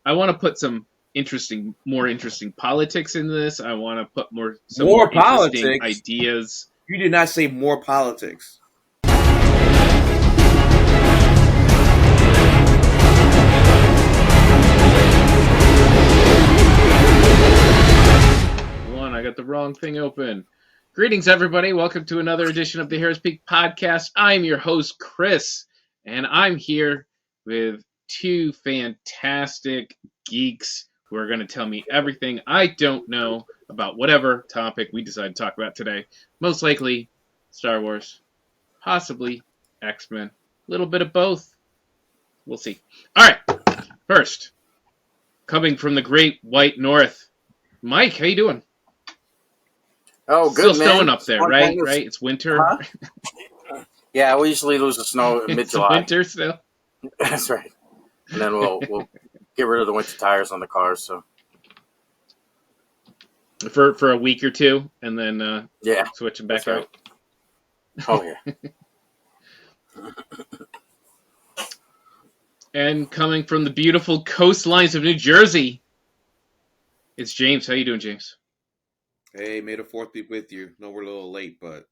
I want to put some more interesting politics into this. I want to put some More more interesting politics? ideas. You did not say more politics. I got the wrong thing open. Greetings, everybody. Welcome to another edition of the Harris Peak Podcast. I'm your host, Chris, and I'm here with two fantastic geeks who are going to tell me everything I don't know about whatever topic we decide to talk about today. Most likely, Star Wars, possibly X-Men, a little bit of both. We'll see. All right, first, coming from the Great White North, Mike, how you doing? Oh, good, still snowing up there, right? Right? It's winter. Huh? Yeah, we usually lose the snow in mid-July. Winter still. That's right. And then we'll get rid of the winter tires on the cars. So for a week or two, and then switch them back out. Right. Oh yeah. And coming from the beautiful coastlines of New Jersey, it's James. How you doing, James? Hey, May the 4th be with you. No, we're a little late, but...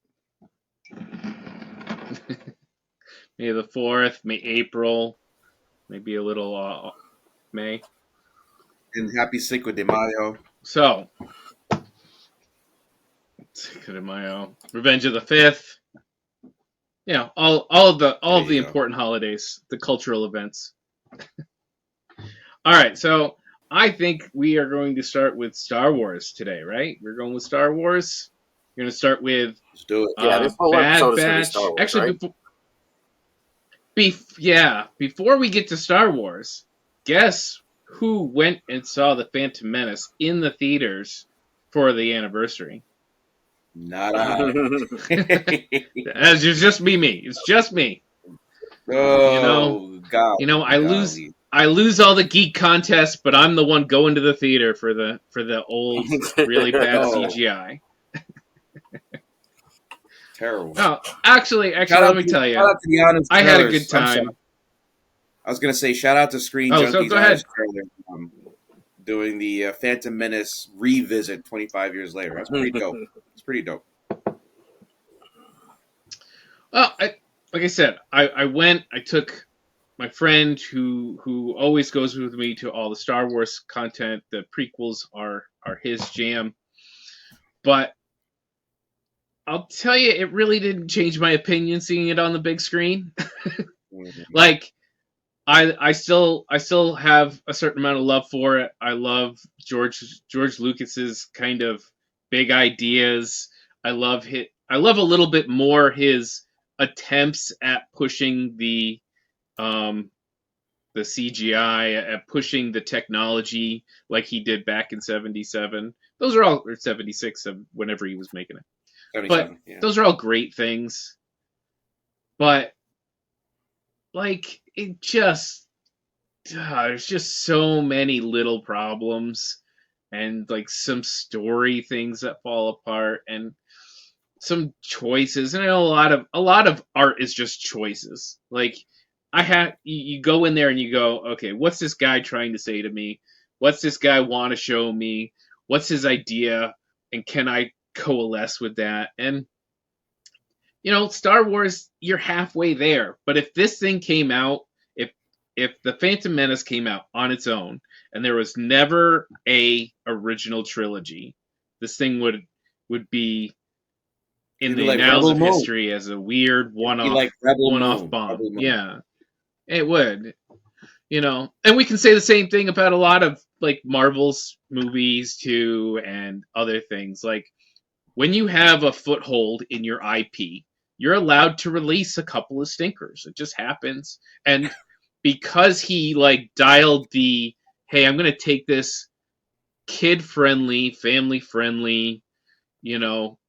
May the 4th, May April, maybe a little May. And happy Cinco de Mayo. So, Cinco de Mayo, Revenge of the 5th. You know, all of the important holidays, the cultural events. All right, so... I think we are going to start with Star Wars today, right? We're going with Star Wars. We're going to start with Let's do it. This whole Bad episode Batch. is Star Wars, Actually, right? Before we get to Star Wars, guess who went and saw the Phantom Menace in the theaters for the anniversary? Not I. It's just me. It's just me. Oh, God. I lose all the geek contests, but I'm the one going to the theater for the old, really bad CGI. Terrible. No, actually, let me tell you, I had a good time. I was going to say, shout out to Screen Junkies. So go ahead. Doing the Phantom Menace revisit 25 years later. That's pretty dope. It's pretty dope. Well, like I said, I went. I took my friend who always goes with me to all the Star Wars content. The prequels are his jam. But I'll tell you, it really didn't change my opinion seeing it on the big screen. Like, I still have a certain amount of love for it. I love George Lucas's kind of big ideas. I love a little bit more his attempts at pushing the CGI, at pushing the technology like he did back in 77. Those are all, or 76, whenever he was making it. But those are all great things. But, like, it just, there's just so many little problems and, like, some story things that fall apart and some choices. And I know a lot of art is just choices. Like, you go in there and you go, okay, what's this guy trying to say to me? What's this guy want to show me? What's his idea? And can I coalesce with that? And, Star Wars, you're halfway there. But if this thing came out, if the Phantom Menace came out on its own, and there was never a original trilogy, this thing would be in the annals of history as a weird one-off bomb. Yeah. It would, and we can say the same thing about a lot of like Marvel's movies too, and other things. Like, when you have a foothold in your IP, you're allowed to release a couple of stinkers. It just happens. And because he like dialed the, hey, I'm going to take this kid-friendly, family-friendly, world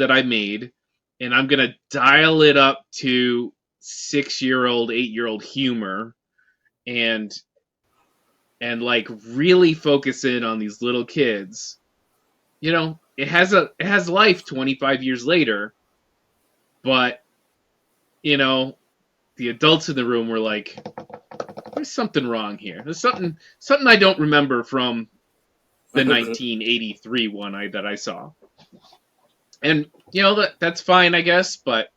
that I made, and I'm going to dial it up to 6-year-old, 8-year-old humor and like really focus in on these little kids. It has life 25 years later, but the adults in the room were like, there's something wrong here. There's something I don't remember from the 1983 one that I saw. And that's fine, I guess, but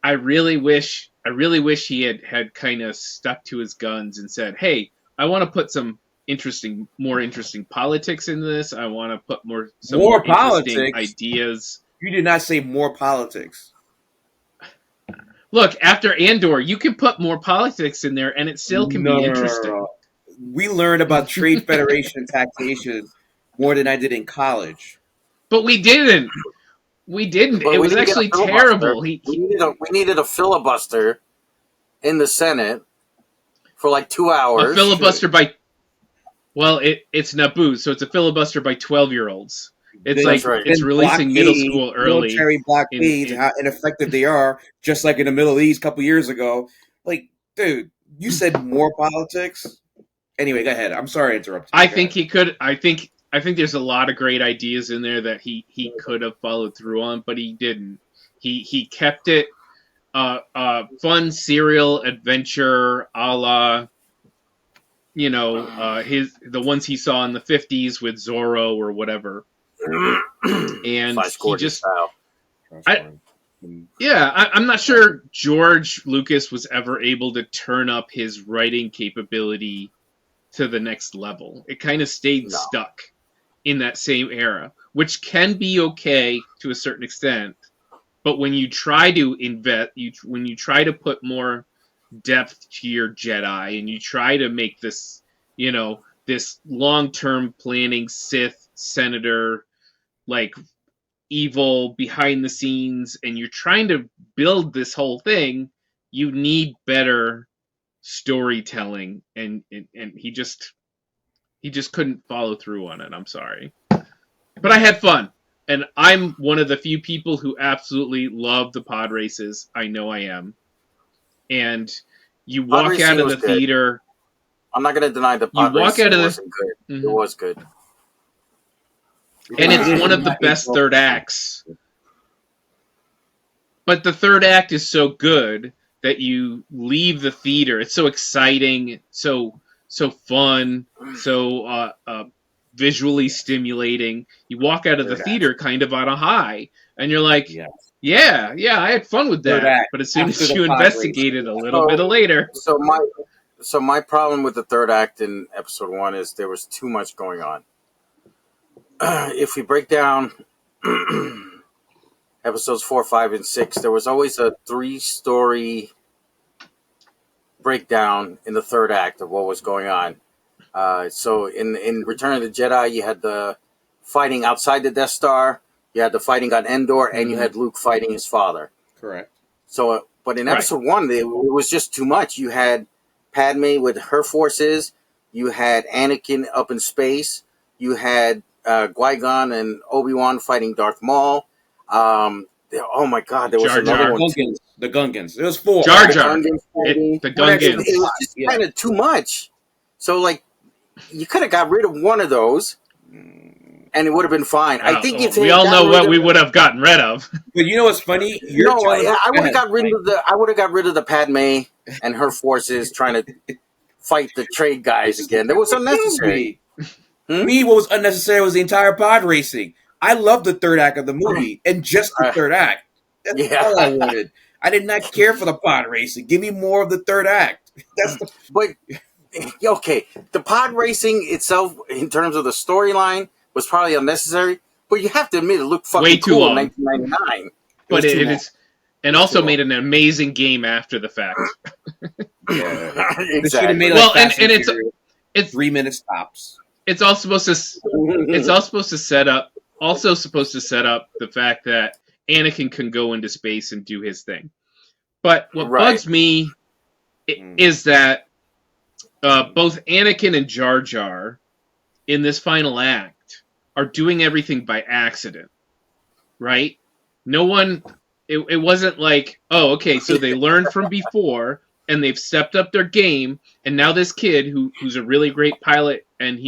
I really wish he had kind of stuck to his guns and said, "Hey, I want to put some more interesting politics in this. I want to put more interesting ideas." You did not say more politics. Look, after Andor, you can put more politics in there, and it still can be interesting. No. We learned about trade federation and taxation more than I did in college. But we didn't. It was actually terrible. We needed a filibuster in the Senate for like 2 hours. A filibuster by... Well, it's Naboo, so it's a filibuster by 12-year-olds. It's it's releasing middle school early. Military blockades, how ineffective they are, just like in the Middle East a couple years ago. Like, dude, you said more politics? Anyway, go ahead. I'm sorry to interrupt you. I think he could... I think there's a lot of great ideas in there that he could have followed through on, but he didn't. He kept it fun serial adventure a la the ones he saw in the 50s with Zorro or whatever. And he just I'm not sure George Lucas was ever able to turn up his writing capability to the next level. It kind of stayed stuck in that same era, which can be okay to a certain extent, but when you try to when you try to put more depth to your Jedi, and you try to make this, this long-term planning Sith senator, like, evil behind the scenes, and you're trying to build this whole thing, you need better storytelling, and he just couldn't follow through on it. I'm sorry. But I had fun. And I'm one of the few people who absolutely love the pod races. I know I am. And you walk out of the theater. I'm not going to deny the pod racing wasn't good. Mm-hmm. It was good. And it's one of the best third acts. But the third act is so good that you leave the theater. It's so exciting, so fun, so visually stimulating. You walk out of the theater kind of on a high, and you're like, yeah, I had fun with that. But as soon as you investigate it a little bit later. So my problem with the third act in episode 1 is there was too much going on. If we break down episodes 4, 5, and 6, there was always a 3-story breakdown in the third act of what was going on. So in Return of the Jedi, you had the fighting outside the Death Star, you had the fighting on Endor, and you had Luke fighting his father. Correct. So, but in episode 1, it was just too much. You had Padme with her forces, you had Anakin up in space, you had Qui-Gon and Obi-Wan fighting Darth Maul. Oh my God, there was another one. The Gungans. It was 4. Jar Jar. The Gungans. It was just kind of too much. So, like, you could have got rid of one of those, and it would have been fine. I think if we all know what we would have gotten rid of. But you know what's funny? I would have got rid of the Padme and her forces trying to fight the trade guys again. That was unnecessary. Me, what was unnecessary was the entire pod racing. I loved the third act of the movie, and just the third act. That's all I wanted. I did not care for the pod racing. Give me more of the third act. But okay, the pod racing itself, in terms of the storyline, was probably unnecessary. But you have to admit, it looked fucking way too cool long. In 1999. But it is, and also made an amazing game after the fact. Exactly. Made it's 3 minutes tops. It's all supposed to set up the fact that Anakin can go into space and do his thing. But what bugs me is that both Anakin and Jar Jar in this final act are doing everything by accident, right? No one. It wasn't like, oh, okay, so they learned from before and they've stepped up their game, and now this kid who's a really great pilot and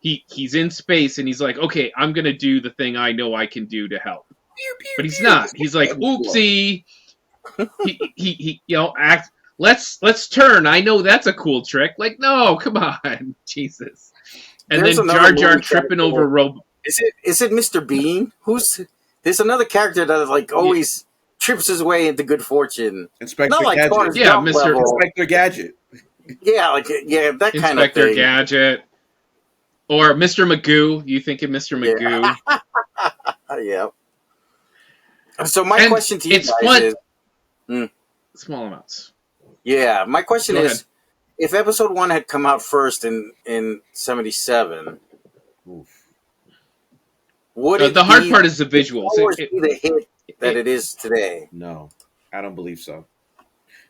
he's in space and he's like, okay, I'm gonna do the thing I know I can do to help. But he's not. He's like, oopsie. He let's turn. I know that's a cool trick. Like, no, come on, Jesus. And There's then Jar Jar tripping over rope. Is it Mr. Bean? There's another character that like always trips his way into good fortune. Inspector Not like Gadget. Forrest Yeah, Gump Mr. level. Inspector Gadget. Yeah, like that kind of thing. Inspector Gadget. Or Mr. Magoo. You think of Mr. Magoo? Yeah. So my question to you guys is small amounts. Yeah, my question Go is, ahead. if episode 1 had come out first in 77, would it The hard be, part is the visuals. Would it be the hit that it is today? No, I don't believe so.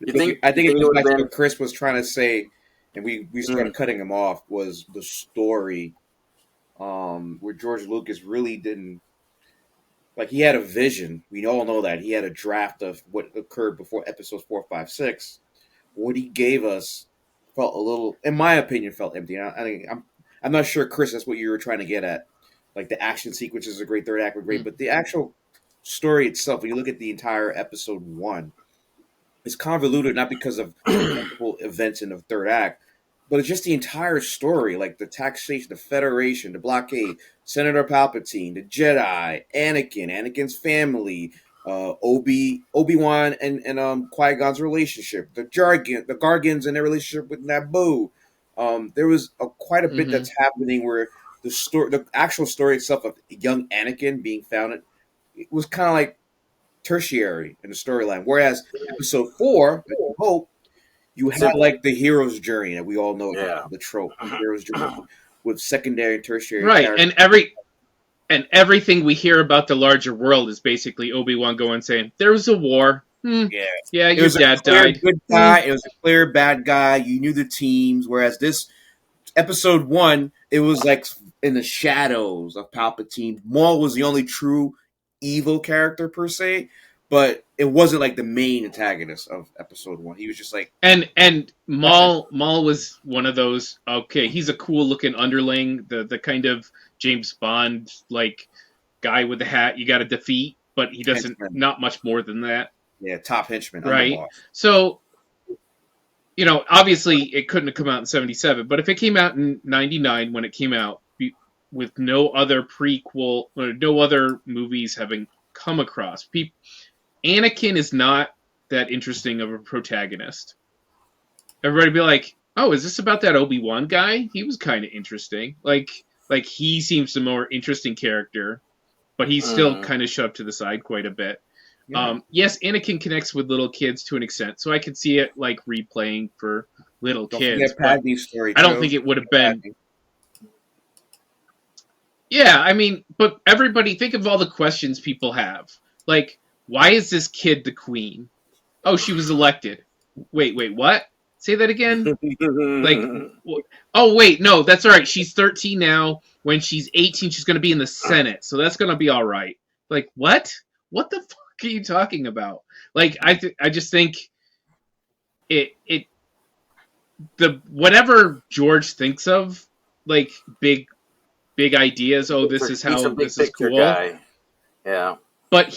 I think it goes back to been... what Chris was trying to say, and we started cutting him off, was the story where George Lucas really didn't, like, he had a vision. We all know that. He had a draft of what occurred before episodes 4, 5, 6. What he gave us felt a little, in my opinion, felt empty. I'm not sure, Chris, that's what you were trying to get at. Like, the action sequences are great, third act were great, but the actual story itself, when you look at the entire episode 1, it's convoluted not because of multiple events in the third act, but it's just the entire story, like the taxation, the Federation, the blockade, Senator Palpatine, the Jedi, Anakin's family, Obi-Wan and Qui-Gon's relationship, the Gargans and their relationship with Naboo. There was quite a bit that's happening where the actual story itself of young Anakin being founded, it was kind of like tertiary in the storyline. Whereas episode 4, Hope, you had like the hero's journey that we all know, the trope, the hero's journey with secondary and tertiary, right? characters. And everything we hear about the larger world is basically Obi-Wan going saying, "There was a war. Yeah, your dad died. Good guy. It was a clear bad guy. You knew the teams. Whereas this episode 1, it was like in the shadows of Palpatine. Maul was the only true evil character per se, but it wasn't like the main antagonist of episode 1. He was just like, and Maul was one of those. Okay, he's a cool looking underling, the kind of James Bond like guy with the hat you got to defeat, but he doesn't not much more than that. Yeah, top henchman, right? So, obviously it couldn't have come out in 77, but if it came out in 99 when it came out, with no other prequel or no other movies having come across, Anakin is not that interesting of a protagonist. Everybody be like, "Oh, is this about that Obi-Wan guy? He was kind of interesting. Like he seems the more interesting character, but he's still kind of shoved to the side quite a bit." Yeah. Yes, Anakin connects with little kids to an extent, so I could see it like replaying for little kids. But story, I don't think it would have been. Yeah, I mean, but everybody, think of all the questions people have. Like, why is this kid the queen? Oh, she was elected. Wait, what? Say that again? Oh, wait, no, that's all right. She's 13 now. When she's 18, she's going to be in the Senate, so that's going to be all right. Like, what? What the fuck are you talking about? Like, I just think the whatever George thinks of, like, big ideas. Oh, this is how this is cool. Guy. Yeah. But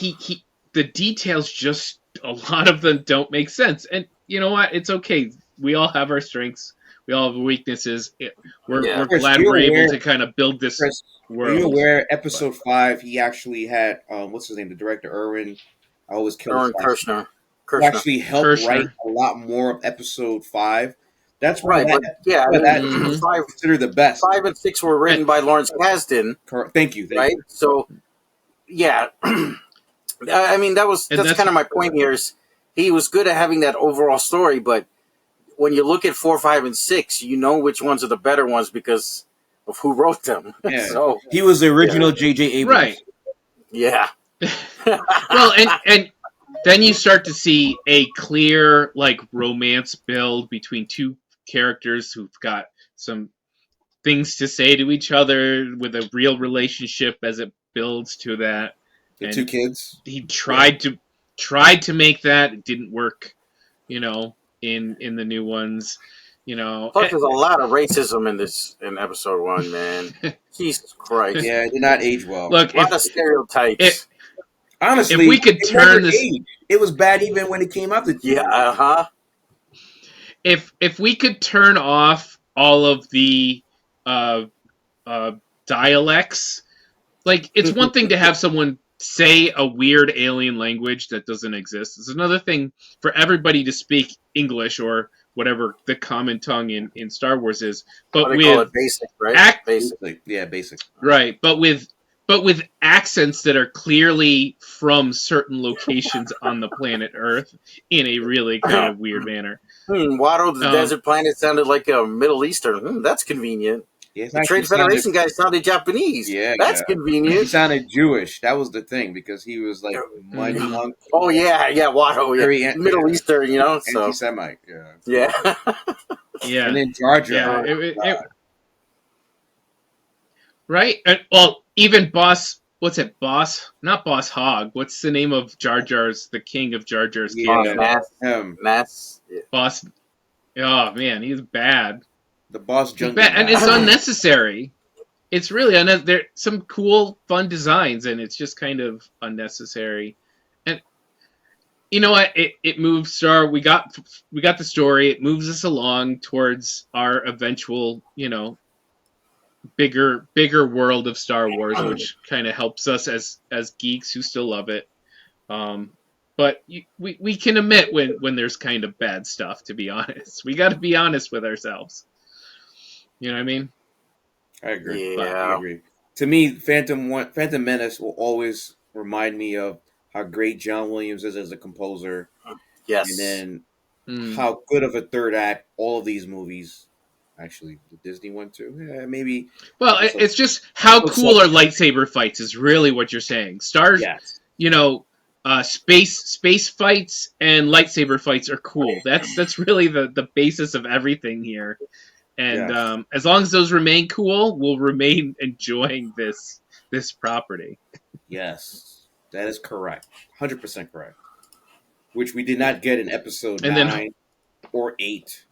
the details just, a lot of them don't make sense. And you know what? It's okay. We all have our strengths. We all have weaknesses. We're glad we're able to kind of build this world. Are you aware episode 5, he actually had, what's his name? The director, Erwin. I always kill Erwin Kirshner. Who actually helped write a lot more of episode 5. That's right. That 5 considered the best. 5 and 6 were written by Lawrence Kasdan. Correct. Thank you. Right. So, yeah. I mean, that's kind of my point here. Is he was good at having that overall story, but when you look at 4, 5, and 6, you know which ones are the better ones because of who wrote them. Yeah. So he was the original J.J. Abrams. Right. Yeah. Well, and then you start to see a clear like romance build between two characters who've got some things to say to each other with a real relationship as it builds to that. The two kids. He tried to make that. It didn't work, in the new ones. Plus, there's a lot of racism in episode 1, man. Jesus Christ. Yeah, it did not age well. Look, a lot of stereotypes. Honestly, if we could turn this, it was bad even when it came out. Yeah, if we could turn off all of the dialects, like it's one thing to have someone say a weird alien language that doesn't exist. It's another thing for everybody to speak English or whatever the common tongue in Star Wars is. But what they call it, basic, right? Basic. Yeah, basic. Right, but with accents that are clearly from certain locations on the planet Earth in a really kind of weird manner. Watto, the desert planet, sounded like a Middle Eastern. That's convenient. Yes, the Trade Federation guy sounded Japanese. Yeah, that's convenient. He sounded Jewish. That was the thing, because he was like monk. Oh yeah, Watto, yeah. Middle Eastern, you know, so anti-Semite. Yeah. Yeah. And then Jar Jar. Yeah, right? Well, even Boss, what's it? Not Boss Hog. What's the name of Jar Jar's, the king of Jar Jar's kingdom? Mass. Yeah. Boss. Oh man, he's bad. The boss jungle, and it's unnecessary. It's really there's some cool, fun designs, and it's just kind of unnecessary. And you know what? It moves Star. We got the story. It moves us along towards our eventual, bigger world of Star Wars, which kind of helps us as geeks who still love it. But we can admit when there's kind of bad stuff. To be honest, we got to be honest with ourselves. You know what I mean? I agree. Yeah. I agree. To me, Phantom Menace will always remind me of how great John Williams is as a composer. Yes. And then how good of a third act all of these movies, actually, the Disney one too. Yeah, maybe. Well, it's just how cool are lightsaber fights is really what you're saying. Stars, yes. Space fights and lightsaber fights are cool. That's really the basis of everything here. And as long as those remain cool, we'll remain enjoying this property. Yes, that is correct. 100% correct. Which we did not get in episode 9 or 8.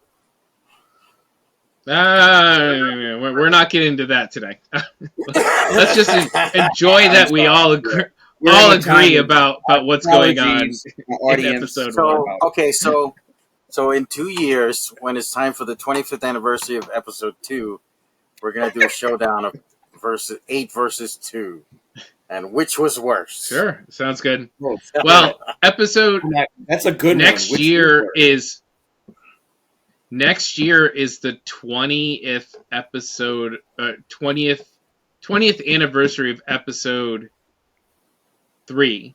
We're not getting into that today. Let's just enjoy that we all agree about what's going on in episode 1. Okay, so in 2 years, when it's time for the 25th anniversary of episode 2, we're going to do a showdown of 8 versus 2. And which was worse? Sure. Sounds good. Well, episode... That's a good next one. Year is... Next year is the 20th episode... 20th anniversary of episode 3.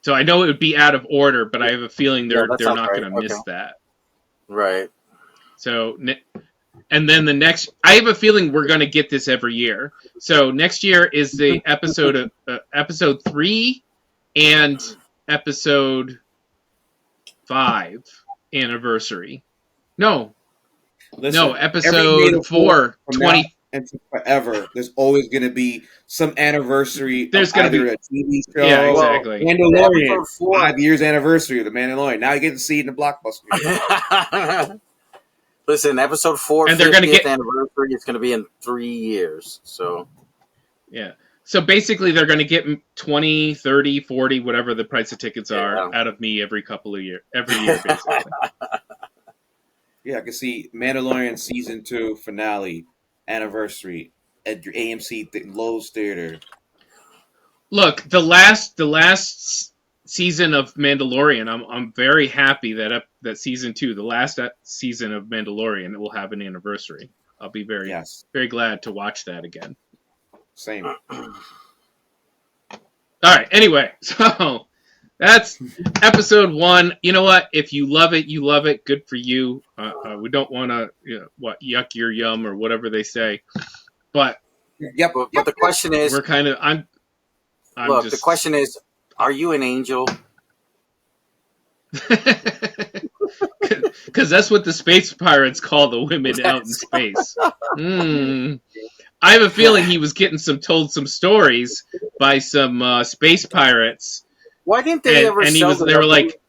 So I know it would be out of order, but I have a feeling they're not going to miss that. Right. So, and then the next, I have a feeling we're going to get this every year. So next year is the episode 3 and episode 5 anniversary. No, episode 4, 20. And forever, there's always going to be some anniversary. There's going to be a TV show. Yeah, exactly. Mandalorian, 5 years anniversary of the Mandalorian. Now you get to see it in the blockbuster. Listen, episode 4, and they're going to get anniversary. It's going to be in 3 years. So, yeah. So basically, they're going to get 20, 30, 40, whatever the price of tickets are, out of me every year, basically. Yeah, I can see Mandalorian season 2 finale. Anniversary at your AMC Lowe's Theater. Look, the last season of Mandalorian, I'm very happy that season 2, the last season of Mandalorian, will have an anniversary. I'll be very glad to watch that again. Same. All right. Anyway, so that's episode 1. You know what? If you love it, you love it. Good for you. We don't want to, yuck your yum or whatever they say. But But the question is, we're kind of. The question is, are you an angel? Because that's what the space pirates call the women out in space. I have a feeling he was getting told some stories by some space pirates. Why didn't they ever? And they were like,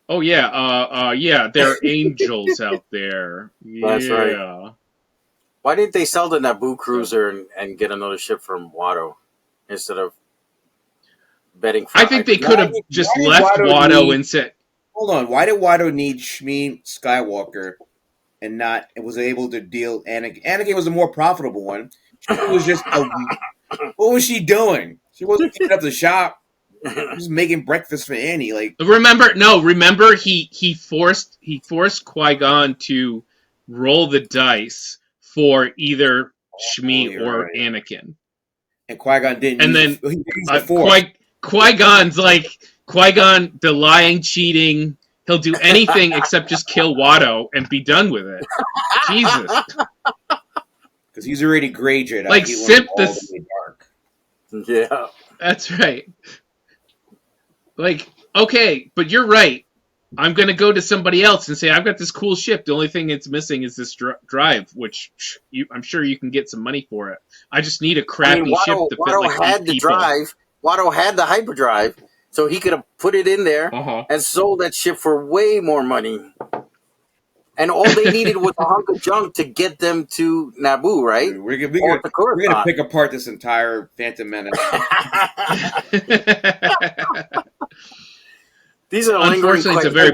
yeah, there are angels out there. Yeah. That's right. Why didn't they sell the Naboo cruiser and get another ship from Watto instead of betting? I think they could have just left Watto and said, Hold on. Why did Watto need Shmi Skywalker and was able to deal Anakin? Anakin was the more profitable one. She was just what was she doing? She wasn't cleaning up the shop. She was making breakfast for Annie. Like remember he forced Qui-Gon to roll the dice for either Shmi or right. Anakin. And Qui-Gon didn't. And then Qui-Gon's like Qui-Gon, the lying, cheating. He'll do anything except just kill Watto and be done with it. Jesus. Because he's already gray Jedi. Like simp this. Yeah. That's right. Like, okay, but you're right. I'm going to go to somebody else and say, I've got this cool ship. The only thing it's missing is this drive, which I'm sure you can get some money for it. I just need a crappy ship to fit like had the people. drive. Watto had the hyperdrive, so he could have put it in there and sold that ship for way more money. And all they needed was a hunk of junk to get them to Naboo, right? We're going to pick apart this entire Phantom Menace. These are unfortunately it's a very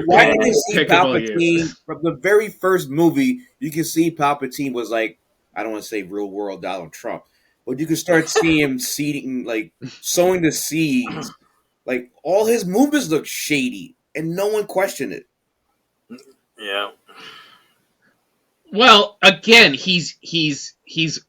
Palpatine from the very first movie. You can see Palpatine was like, I don't want to say real world Donald Trump, but you can start seeing him seeding, like sowing the seeds. Like all his movements look shady, and no one questioned it. Yeah. Well, again, he's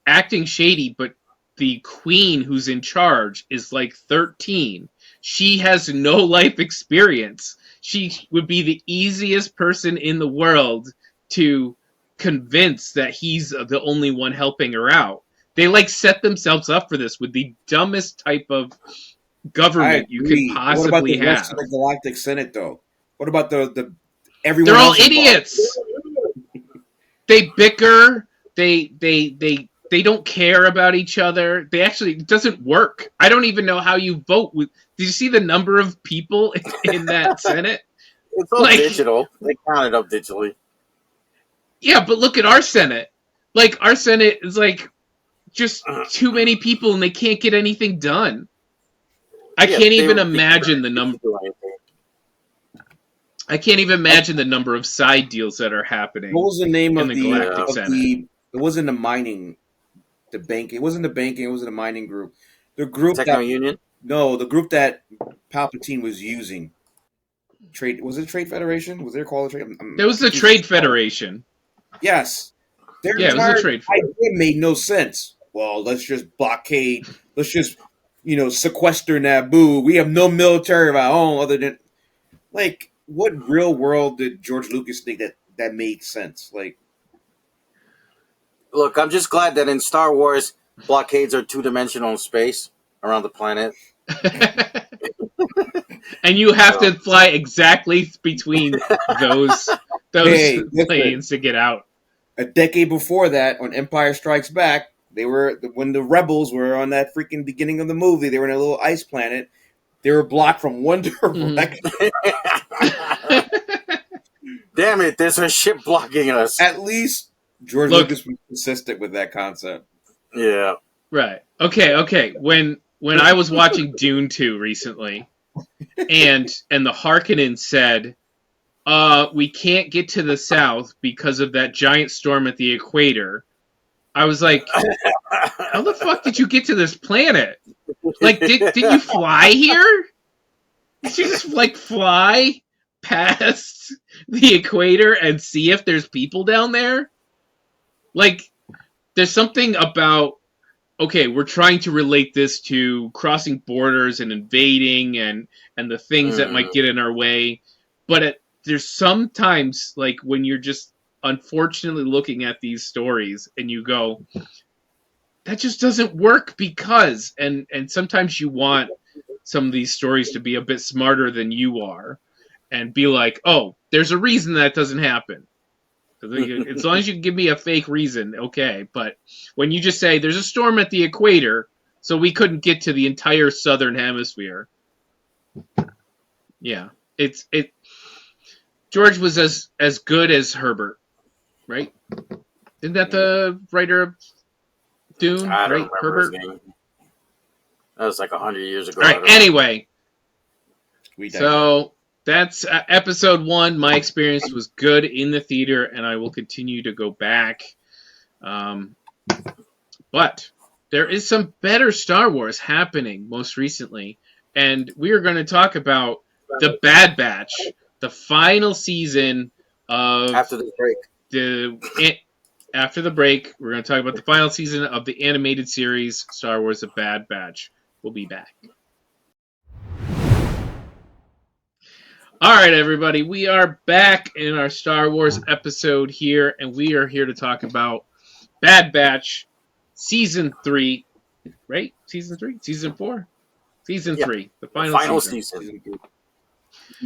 acting shady, but the queen who's in charge is like 13. She has no life experience. She would be the easiest person in the world to convince that he's the only one helping her out. They like set themselves up for this with the dumbest type of government you could possibly have. What about the have. rest of the Galactic Senate, though? What about the everyone? They're all idiots. They bicker. They don't care about each other. They actually, it doesn't work. I don't even know how you vote. Did you see the number of people in that Senate? It's all digital. They count it up digitally. Yeah, but look at our Senate. Like, our Senate is like just too many people and they can't get anything done. I can't even imagine the number. I can't even imagine the number of side deals that are happening. What was the name of the Galactic Senate? It wasn't the mining, the banking. It wasn't the banking. It wasn't a mining group. The group Union. No, the group that Palpatine was using. Trade was it Trade Federation? Was there called a trade? It was the Trade Federation. Yes. It was a trade. Idea made no sense. Well, let's just blockade. Let's just sequester Naboo. We have no military of our own other than like. What real world did George Lucas think that made sense? Like, look, I'm just glad that in Star Wars, blockades are 2-dimensional in space around the planet. And you have to fly exactly between those planes to get out. A decade before that, on Empire Strikes Back, when the rebels were on that freaking beginning of the movie, they were in a little ice planet. They were blocked from one direction. Damn it, there's a ship blocking us. At least George Lucas was consistent with that concept. Yeah. Right. Okay. When I was watching Dune 2 recently, and the Harkonnen said, we can't get to the south because of that giant storm at the equator, I was like, how the fuck did you get to this planet? Like, did you fly here? Did you just, like, fly past the equator and see if there's people down there? Like, there's something about, okay, we're trying to relate this to crossing borders and invading and the things that might get in our way. But there's sometimes, like, when you're just unfortunately looking at these stories and you go, that just doesn't work because, and sometimes you want some of these stories to be a bit smarter than you are and be like, oh, there's a reason that doesn't happen. As long as you give me a fake reason, okay. But when you just say there's a storm at the equator, so we couldn't get to the entire southern hemisphere. Yeah, George was as good as Herbert, right? Isn't that the writer of Dune? I don't right, remember Herbert? his name. That was like 100 years ago. All right. Anyway, so that's episode 1. My experience was good in the theater, and I will continue to go back. But there is some better Star Wars happening most recently, and we are going to talk about the Bad Batch, the final season of after the break. After the break, we're going to talk about the final season of the animated series Star Wars: The Bad Batch. We'll be back. All right, everybody, we are back in our Star Wars episode here, and we are here to talk about Bad Batch Season 3, right? Season 3? Season 4? Season 3. The final season. Season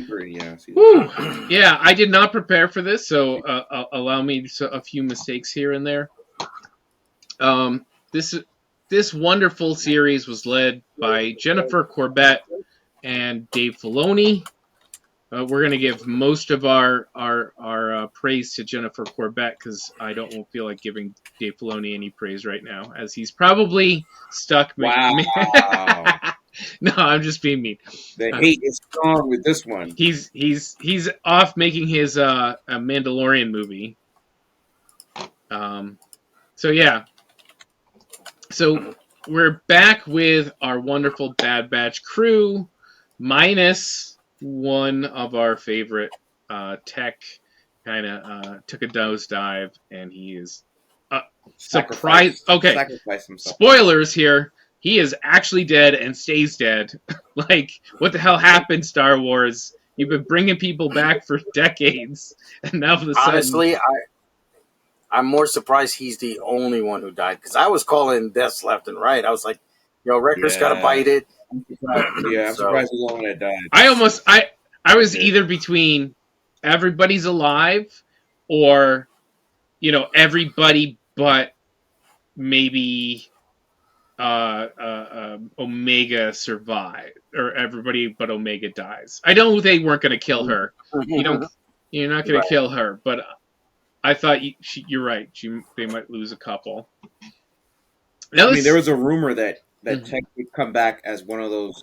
3, yeah. Woo! Yeah, I did not prepare for this, so allow me a few mistakes here and there. This wonderful series was led by Jennifer Corbett and Dave Filoni. We're going to give most of our praise to Jennifer Corbett because I don't feel like giving Dave Filoni any praise right now, as he's probably stuck. Wow. No, I'm just being mean. The hate is strong with this one. He's off making his a Mandalorian movie. So yeah. So we're back with our wonderful Bad Batch crew, minus one of our favorite Tech. Kind of took a nosedive, and he is surprised. Okay, sacrifice himself. Spoilers here. He is actually dead and stays dead. Like, what the hell happened, Star Wars? You've been bringing people back for decades, and now for the sudden... Honestly, I'm more surprised he's the only one who died, because I was calling deaths left and right. I was like, yo, Wrecker's got to bite it. I'm surprised he's the one that died. I was either between everybody's alive or, everybody but maybe... Omega survived, or everybody but Omega dies. I know they weren't going to kill her. You're not going to kill her, but I thought you're right. They might lose a couple. There was a rumor that Tech would come back as one of those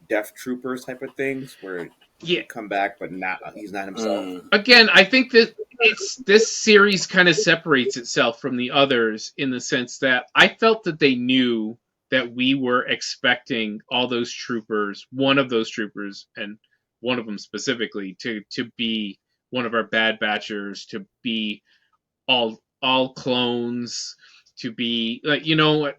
Death Troopers type of things, where he'd come back, but he's not himself. Again, I think that this series kind of separates itself from the others in the sense that I felt that they knew that we were expecting all those troopers, one of those troopers, and one of them specifically, to be one of our Bad Batchers, to be all clones, to be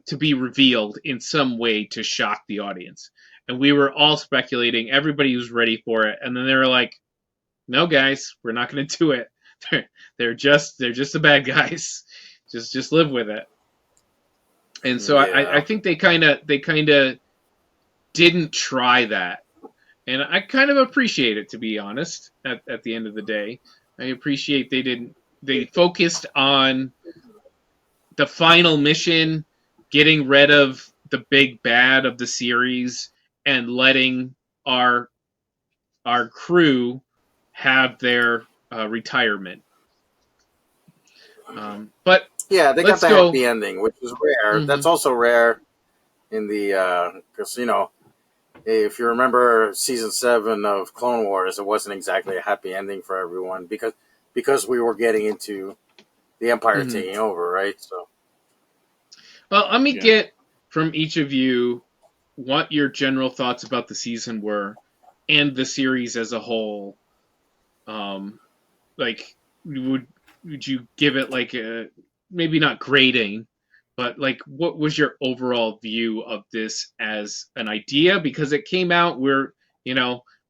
to be revealed in some way to shock the audience. And we were all speculating. Everybody was ready for it, and then they were like, "No, guys, we're not going to do it. They're just the bad guys. Just live with it." And so I think they kind of didn't try that, and I kind of appreciate it, to be honest. At the end of the day, I appreciate they didn't. They focused on the final mission, getting rid of the big bad of the series, and letting our crew have their retirement. But yeah, they got the happy ending, which is rare. Mm-hmm. That's also rare in the because if you remember season 7 of Clone Wars, it wasn't exactly a happy ending for everyone because we were getting into the Empire taking over, right? So, well, let me get from each of you what your general thoughts about the season were and the series as a whole. Like, would you give it like a, maybe not grading, but like, what was your overall view of this as an idea? Because it came out where,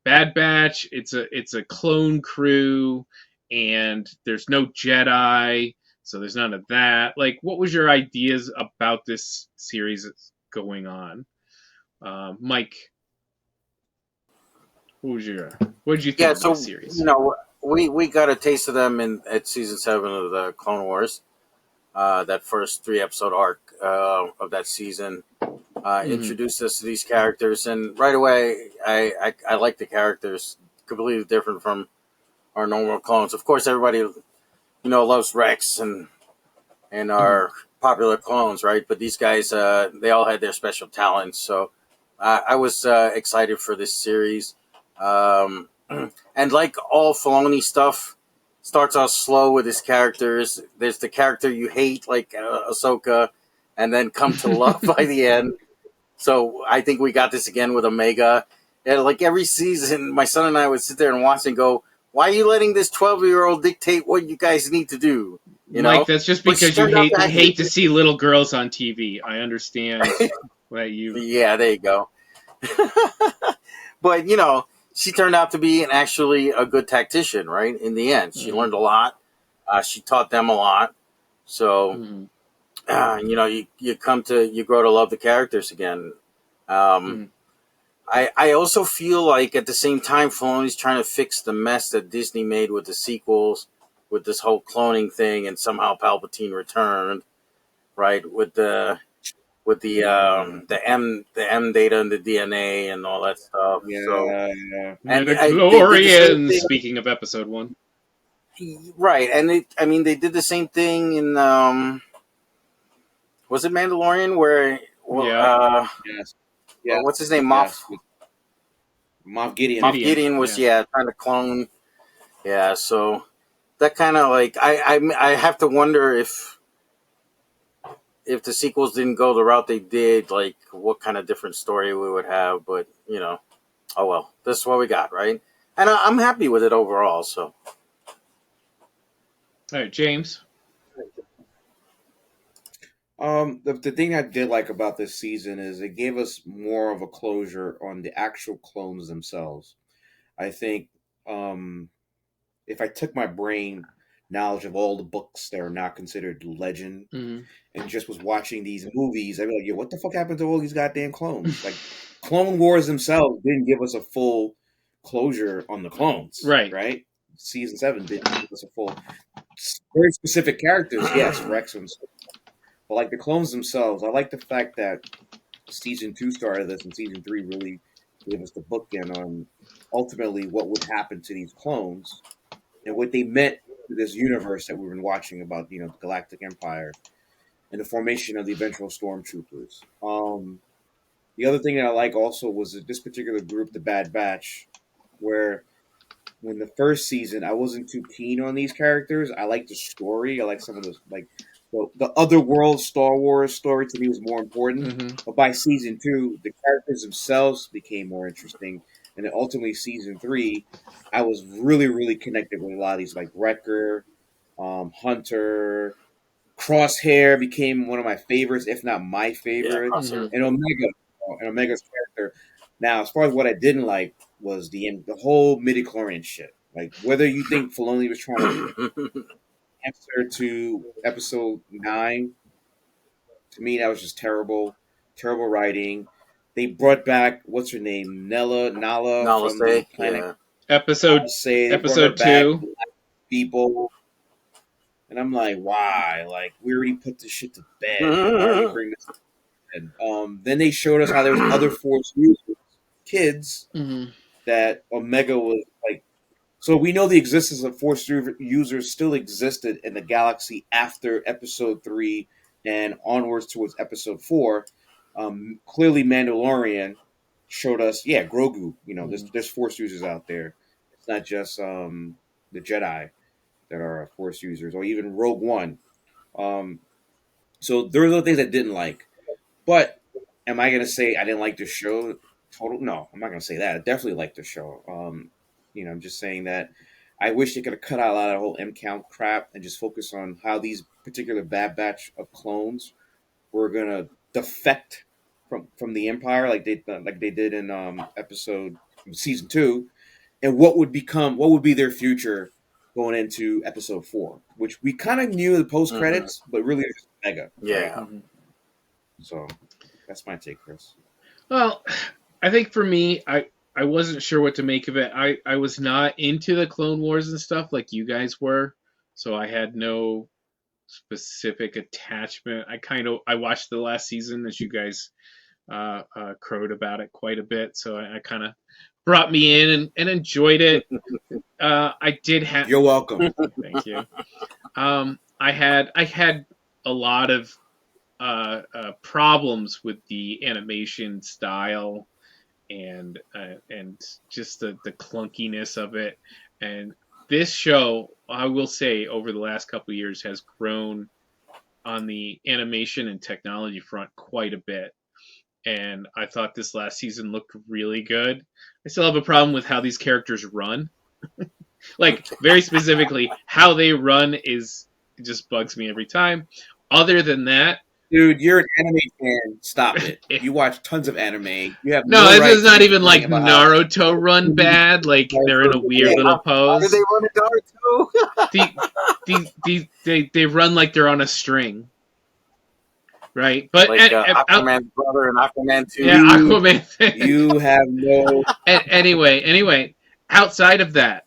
Bad Batch, it's a clone crew, and there's no Jedi, so there's none of that. Like, what was your ideas about this series going on? Mike, what did you think of the series? We got a taste of them at season 7 of the Clone Wars. That first 3-episode arc of that season introduced us to these characters, and right away I like the characters. Completely different from our normal clones. Of course, everybody loves Rex and our popular clones, right? But these guys, they all had their special talents. So I was excited for this series. And like all Filoni stuff, starts out slow with his characters. There's the character you hate, like Ahsoka, and then come to love by the end. So I think we got this again with Omega. And like every season, my son and I would sit there and watch and go, "Why are you letting this 12-year-old dictate what you guys need to do?" You Mike, know, that's just because you hate to see little girls on TV. I understand that you. Yeah, there you go. But she turned out to be actually a good tactician, right? In the end, she learned a lot. She taught them a lot. So, you grow to love the characters again. I also feel like at the same time, Filoni's trying to fix the mess that Disney made with the sequels, with this whole cloning thing, and somehow Palpatine returned, right? The M data and the DNA and all that stuff. Yeah, so, yeah. And Midichlorians. Speaking of episode 1, right? And they did the same thing in was it Mandalorian where Yes. Yeah. what's his name? Moff Gideon. Moff Gideon was trying to clone. Yeah, so that kind of like I have to wonder if the sequels didn't go the route they did, like what kind of different story we would have. But oh well, this is what we got, right? And I'm happy with it overall. So, all right, James. The thing I did like about this season is it gave us more of a closure on the actual clones themselves. I think if I took my brain knowledge of all the books that are now considered legend and just was watching these movies, I'd be like, yo, what the fuck happened to all these goddamn clones? Like, Clone Wars themselves didn't give us a full closure on the clones. Right? Season 7 didn't give us a full... Very specific characters, yes, Rex and stuff. But like the clones themselves, I like the fact that season 2 started this and season 3 really gave us the bookend on ultimately what would happen to these clones and what they meant to this universe that we've been watching about, the Galactic Empire and the formation of the eventual Stormtroopers. The other thing that I like also was that this particular group, the Bad Batch, where when the first season I wasn't too keen on these characters. I like the story. I like some of the the other world Star Wars story to me was more important. But by season 2, the characters themselves became more interesting. And then ultimately season 3, I was really, really connected with a lot of these, like Wrecker, Hunter, Crosshair became one of my favorites, if not my favorite. And Omega's character. Now, as far as what I didn't like was the whole midichlorian shit. Like, whether you think Filoni was trying to answer to episode 9, to me that was just terrible writing. They brought back what's her name, Nala from the planet. Episode 2. People, and I'm like, why? Like, we already put this shit to bed. Why are you bringing this to bed? Then they showed us how there was other Force users, kids, that Omega was like. So we know the existence of Force users still existed in the galaxy after Episode 3 and onwards towards Episode 4. Clearly, Mandalorian showed us, Grogu. There's Force users out there. It's not just the Jedi that are Force users, or even Rogue One. So there were things I didn't like. But am I going to say I didn't like the show? No, I'm not going to say that. I definitely liked the show. I'm just saying that I wish they could have cut out a lot of the whole M count crap and just focus on how these particular Bad Batch of clones were going to defect from the Empire, like they did in season 2, and what would be their future going into episode 4, which we kind of knew the post credits, but really it was just Mega. Yeah. Right? So that's my take, Chris. Well, I think for me, I wasn't sure what to make of it. I was not into the Clone Wars and stuff like you guys were, so I had no specific attachment. I watched the last season as you guys crowed about it quite a bit, so I kind of brought me in and enjoyed it. I did have. You're welcome. Thank you. I had a lot of problems with the animation style and just the clunkiness of it. And this show, I will say, over the last couple of years, has grown on the animation and technology front quite a bit. And I thought this last season looked really good. I still have a problem with how these characters run. Like, very specifically, how they run is it just bugs me every time. Other than that, dude, you're an anime fan. Stop it. You watch tons of anime. You have no, no this right is not to even like complain about how Naruto run bad. Like they're in a weird little How do pose. they run a Naruto? They run like they're on a string, right? But Like Aquaman's brother and Aquaman 2. Yeah, Aquaman. You have no. Anyway, outside of that,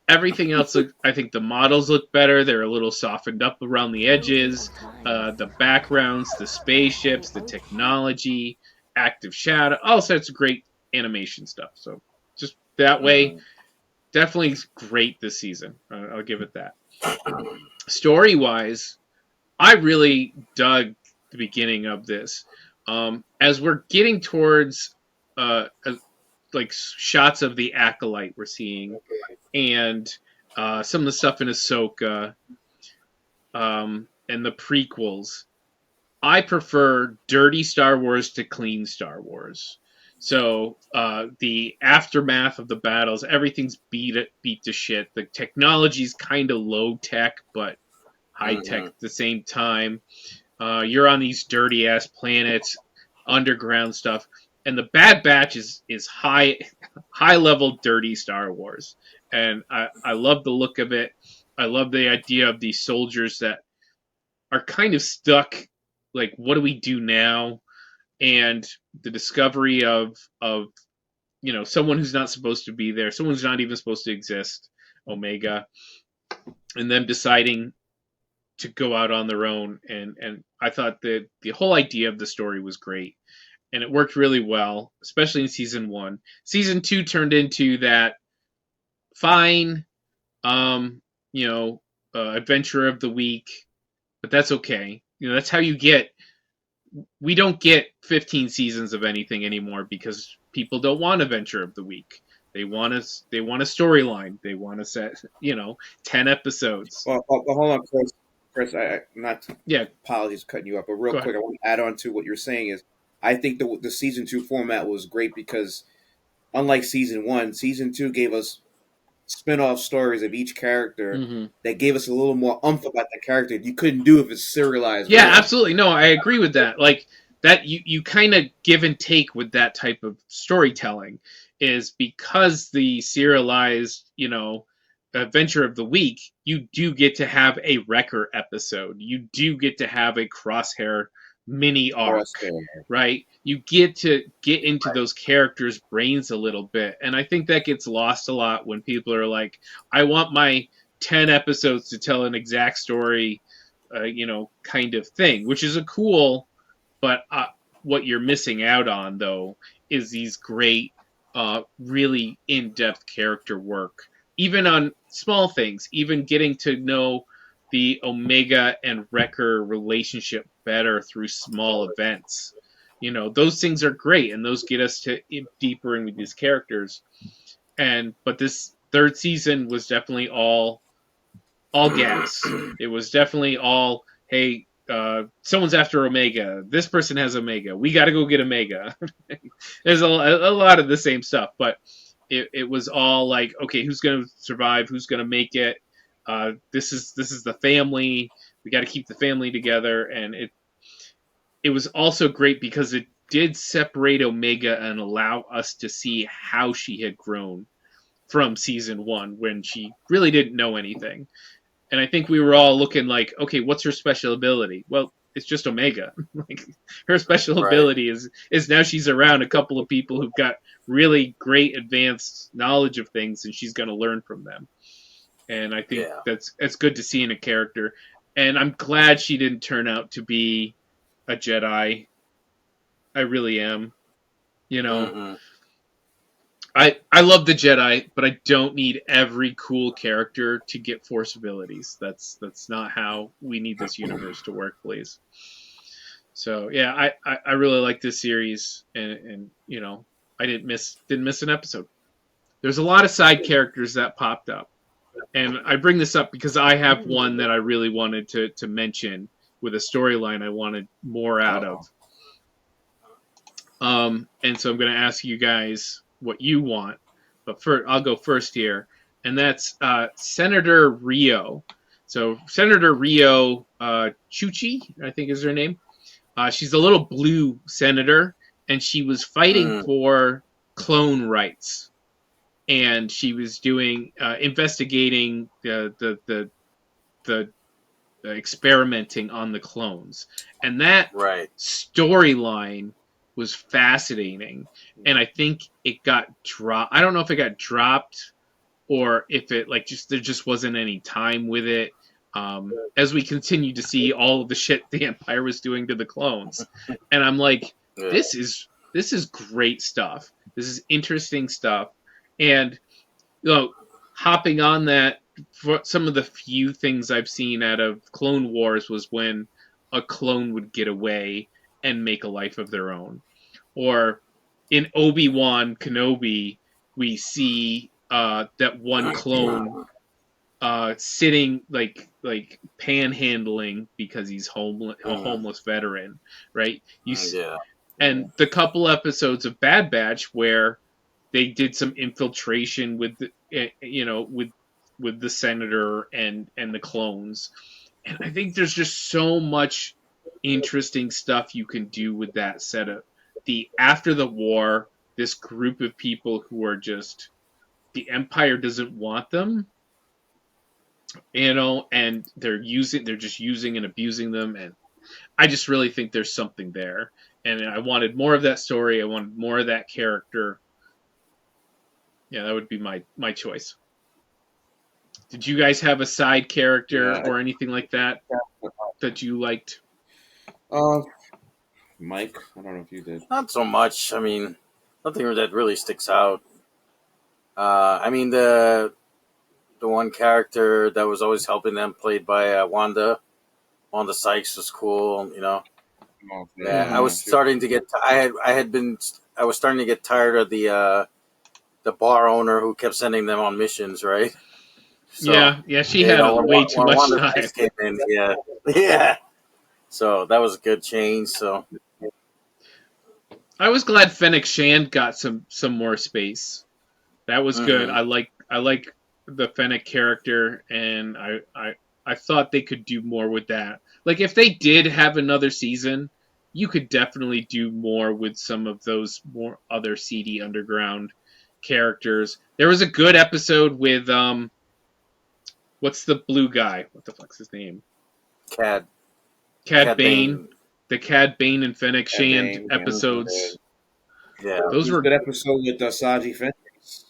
everything else, I think the models look better. They're a little softened up around the edges. The backgrounds, the spaceships, the technology, active shadow, all sorts of great animation stuff. So just that way, definitely great this season. I'll give it that. Story-wise, I really dug the beginning of this. As we're getting towards like shots of the Acolyte we're seeing, and some of the stuff in Ahsoka, and the prequels, I prefer dirty Star Wars to clean Star Wars. So the aftermath of the battles, everything's beat to shit. The technology's kind of low tech, but high tech at the same time. You're on these dirty ass planets, underground stuff, and the Bad Batch is high level dirty Star Wars, and I love the look of it. I love the idea of these soldiers that are kind of stuck. Like, what do we do now? And the discovery of someone who's not supposed to be there, someone who's not even supposed to exist, Omega, and them deciding to go out on their own. And I thought that the whole idea of the story was great, and it worked really well, especially in season 1. Season 2 turned into that fine, adventure of the week, but that's okay. That's how you get. We don't get 15 seasons of anything anymore because people don't want adventure of the week. They want a storyline. They want to set 10 episodes. Well, hold on, Chris. Apologies for cutting you up, but real quick, I want to add on to what you're saying is I think the season 2 format was great because unlike season 1, season 2 gave us spin-off stories of each character that gave us a little more oomph about the character you couldn't do if it's serialized. Yeah, absolutely. No, I agree with that. Like that, you kind of give and take with that type of storytelling, is because the serialized, adventure of the week, you do get to have a Wrecker episode. You do get to have a Crosshair mini arc, right? You get to get into those characters' brains a little bit, and I think that gets lost a lot when people are like, I want my 10 episodes to tell an exact story, kind of thing, which is a cool, but what you're missing out on, though, is these great, really in-depth character work, even on small things, even getting to know the Omega and Wrecker relationship better through small events. Those things are great, and those get us to deeper in with these characters. But this third season was definitely all gas. It was definitely all, hey, someone's after Omega. This person has Omega. We got to go get Omega. There's a lot of the same stuff, but it was all like, okay, who's going to survive? Who's going to make it? This is the family. We got to keep the family together, and it was also great because it did separate Omega and allow us to see how she had grown from season 1 when she really didn't know anything. And I think we were all looking like, okay, what's her special ability? Well, it's just Omega. Like, her special ability is now she's around a couple of people who've got really great advanced knowledge of things, and she's going to learn from them. And I think that's good to see in a character. And I'm glad she didn't turn out to be a Jedi. I really am. I love the Jedi, but I don't need every cool character to get Force abilities. That's not how we need this universe to work, please. So yeah, I really like this series, and I didn't miss an episode. There's a lot of side characters that popped up. And I bring this up because I have one that I really wanted to mention with a storyline I wanted more out of. And so I'm going to ask you guys what you want. But I'll go first here. And that's Senator Rio. So Senator Rio Chuchi, I think is her name. She's a little blue senator, and she was fighting for clone rights. And she was doing investigating the experimenting on the clones, and that storyline was fascinating. And I think it got dropped. I don't know if it got dropped or if it there just wasn't any time with it. As we continue to see all of the shit the Empire was doing to the clones, and I'm like, this is great stuff. This is interesting stuff. And hopping on that, for some of the few things I've seen out of Clone Wars was when a clone would get away and make a life of their own. Or in Obi-Wan Kenobi, we see that one clone sitting like panhandling because he's a homeless veteran, right? And the couple episodes of Bad Batch where they did some infiltration with with the senator and the clones, and I think there's just so much interesting stuff you can do with that setup. After the war, this group of people who are just, the Empire doesn't want them, and they're just using and abusing them, and I just really think there's something there, and I wanted more of that story. I wanted more of that character. Yeah, that would be my choice. Did you guys have a side character or anything like that you liked? Mike, I don't know if you did. Not so much. I mean, nothing that really sticks out. I mean, the one character that was always helping them, played by Wanda Sykes, was cool. I was starting to get. I was starting to get tired of the bar owner who kept sending them on missions, right? So, she had way too much time. Came in, yeah. So that was a good change. So I was glad Fennec Shand got some more space. That was good. I like the Fennec character, and I thought they could do more with that. Like, if they did have another season, you could definitely do more with some of those more other seedy underground characters. There was a good episode with what's the blue guy? What the fuck's his name? Cad Bane. The Cad Bane and Fennec Shand episodes. Yeah, those were a good episode with Saji Ventress,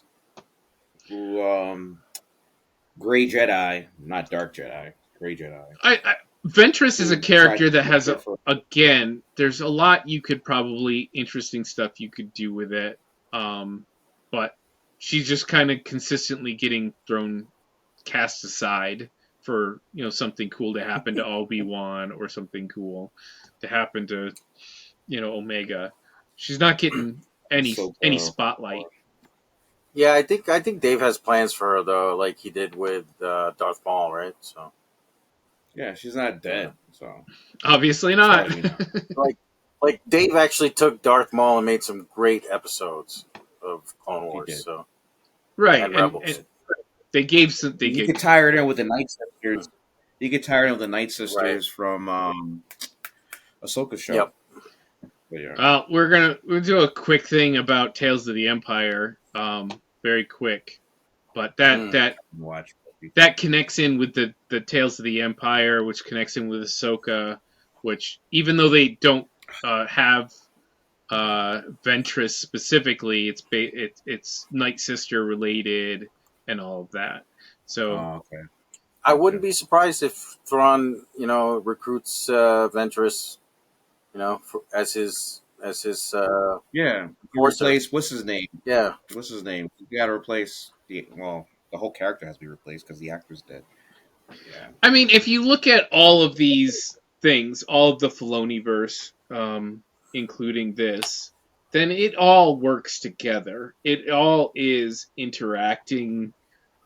who Gray Jedi, not Dark Jedi, Gray Jedi. Ventress is a character that has again. There's a lot you could probably interesting stuff you could do with it, but she's just kind of consistently getting cast aside for something cool to happen to Obi-Wan or something cool to happen to Omega. She's not getting any spotlight. Yeah, I think Dave has plans for her though, like he did with Darth Maul, right? So yeah, she's not dead. So obviously not. like Dave actually took Darth Maul and made some great episodes of Clone Wars. So right, and Rebels. And they gave some. You get tired in with the Night Sisters. You get tired of the Night Sisters from Ahsoka show. Yep. Yeah. We'll do a quick thing about Tales of the Empire, very quick, but that connects in with the Tales of the Empire, which connects in with Ahsoka, which even though they don't have Ventress specifically, it's Night Sister related and all of that. So I wouldn't be surprised if Thrawn, recruits Ventress, as his replace what's his name? Yeah, what's his name? You got to replace the whole character has to be replaced because the actor's dead. Yeah. I mean, if you look at all of these things, all of the Filoniverse, including this, then it all works together. It all is interacting.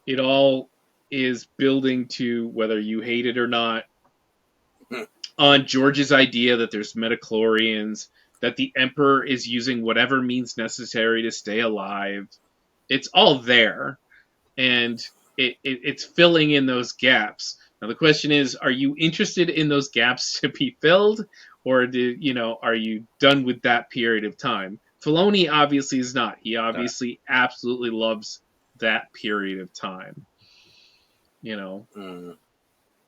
It all is building to, whether you hate it or not, on George's idea that there's metachlorians, that the Emperor is using whatever means necessary to stay alive. It's all there, and it's filling in those gaps. Now the question is, are you interested in those gaps to be filled, or are you done with that period of time? Filoni obviously is not. He obviously absolutely loves that period of time. And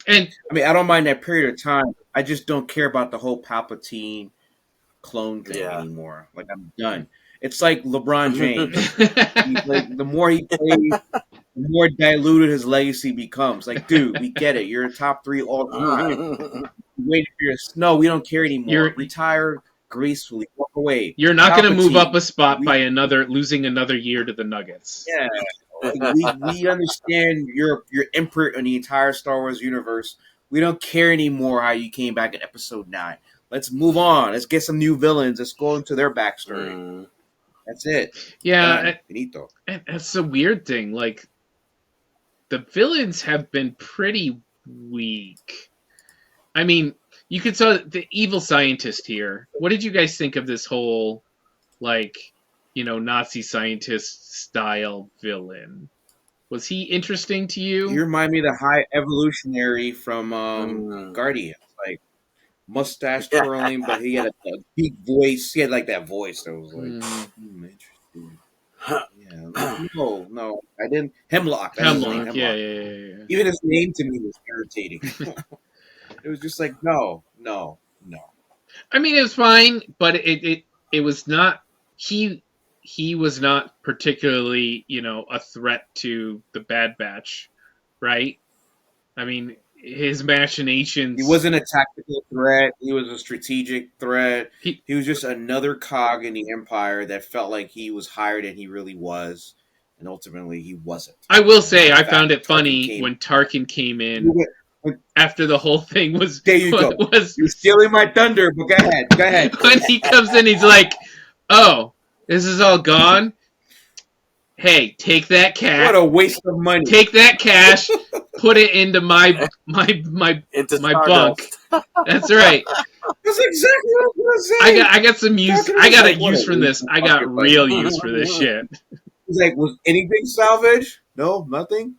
I mean, I don't mind that period of time. I just don't care about the whole Palpatine clone thing anymore. Like, I'm done. It's like LeBron James. The more he plays, the more diluted his legacy becomes. Like, dude, we get it. You're a top 3 all time. Waiting for your no, we don't care anymore. Retire gracefully. Walk away. You're not going to move up a spot by losing another year to the Nuggets. Yeah. We understand your imprint on the entire Star Wars universe. We don't care anymore how you came back in Episode 9. Let's move on. Let's get some new villains. Let's go into their backstory. That's it. Yeah, and that's the weird thing. Like, the villains have been pretty weak. I mean, you could saw the evil scientist here. What did you guys think of this whole, Nazi scientist style villain? Was he interesting to you? You remind me of the High Evolutionary from Guardians, like mustache twirling, but he had a deep voice. He had that voice that was interesting. Yeah, no, I didn't. Hemlock, yeah. Even his name to me was irritating. It was just like no. I mean, it was fine, but it was not. He was not particularly, a threat to the Bad Batch, right? I mean, his machinations. He wasn't a tactical threat. He was a strategic threat. He was just another cog in the Empire that felt like he was higher than he really was, and ultimately he wasn't. I will say, I found it funny when Tarkin came in after the whole thing was. There you go. You're stealing my thunder, but go ahead. When he comes in, he's like, "Oh, this is all gone. Hey, take that cash. What a waste of money. Take that cash, put it into my bunk." That's right. That's exactly what I was going to say. I got some use. I got a use from this. I got real use for this shit. He's like, was anything salvaged? No, nothing.